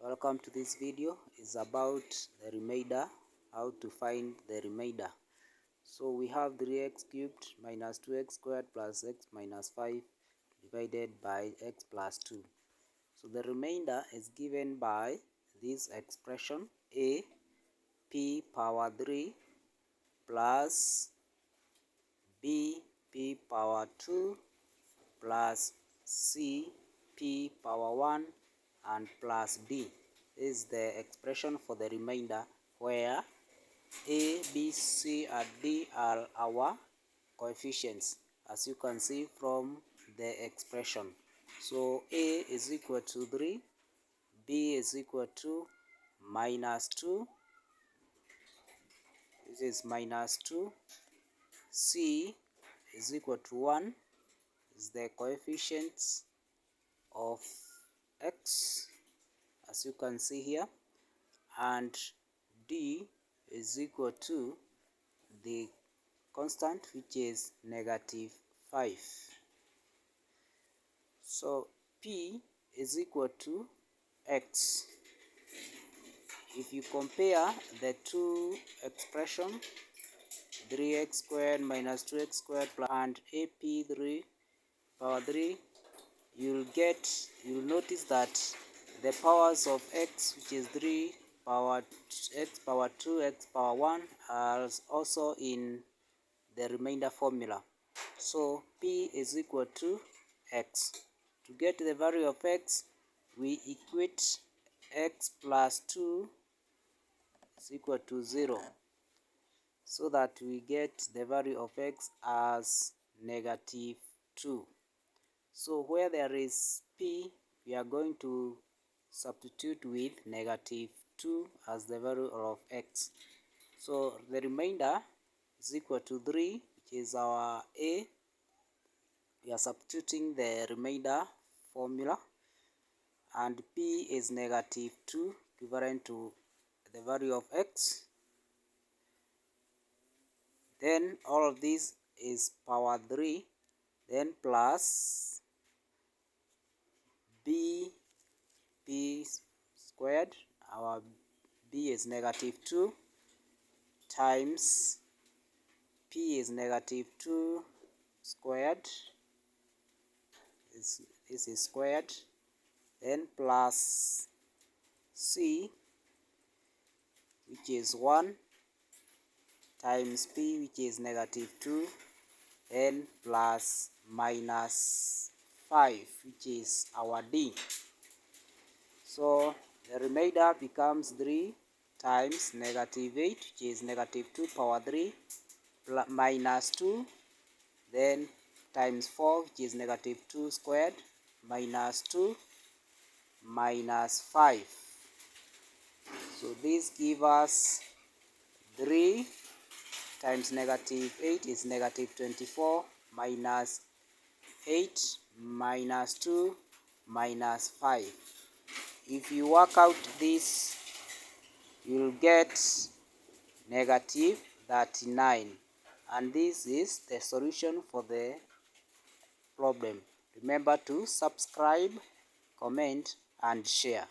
Welcome to this video. Is about the remainder, how to find the remainder. So we have 3x cubed minus 2x squared plus x minus 5 divided by x plus 2. So the remainder is given by this expression a p power 3 plus b p power 2 plus c p power 1 and plus d. This is the expression for the remainder where a, b, c and d are our coefficients, as you can see from the expression. So a is equal to 3, b is equal to minus 2, this is minus 2, c is equal to 1, is the coefficients of x, as you can see here, and d is equal to the constant, which is negative 5. So p is equal to x. If you compare the two expressions, 3x squared minus 2x squared and ap3 power 3, you'll notice that the powers of x, which is 3 power x power 2 x power 1, are also in the remainder formula. So p is equal to x. To get the value of x, we equate x plus 2 is equal to 0, so that we get the value of x as negative 2. So where there is p, we are going to substitute with negative 2 as the value of x. So the remainder is equal to 3, which is our a. We are substituting the remainder formula, and p is negative 2, equivalent to the value of x. Then all of this is power 3, then plus b p squared, our b is negative 2, times p is negative 2 squared, this is squared, then plus c, which is 1, times p, which is negative 2, then plus minus 5, which is our d. So the remainder becomes 3 times negative 8, which is negative 2 power 3, minus 2, then times 4, which is negative 2 squared, minus 2, minus 5. So this gives us 3 times negative 8 is negative 24, minus 8, minus 2, minus 5. If you work out this, you'll get negative 39. And this is the solution for the problem. Remember to subscribe, comment, and share.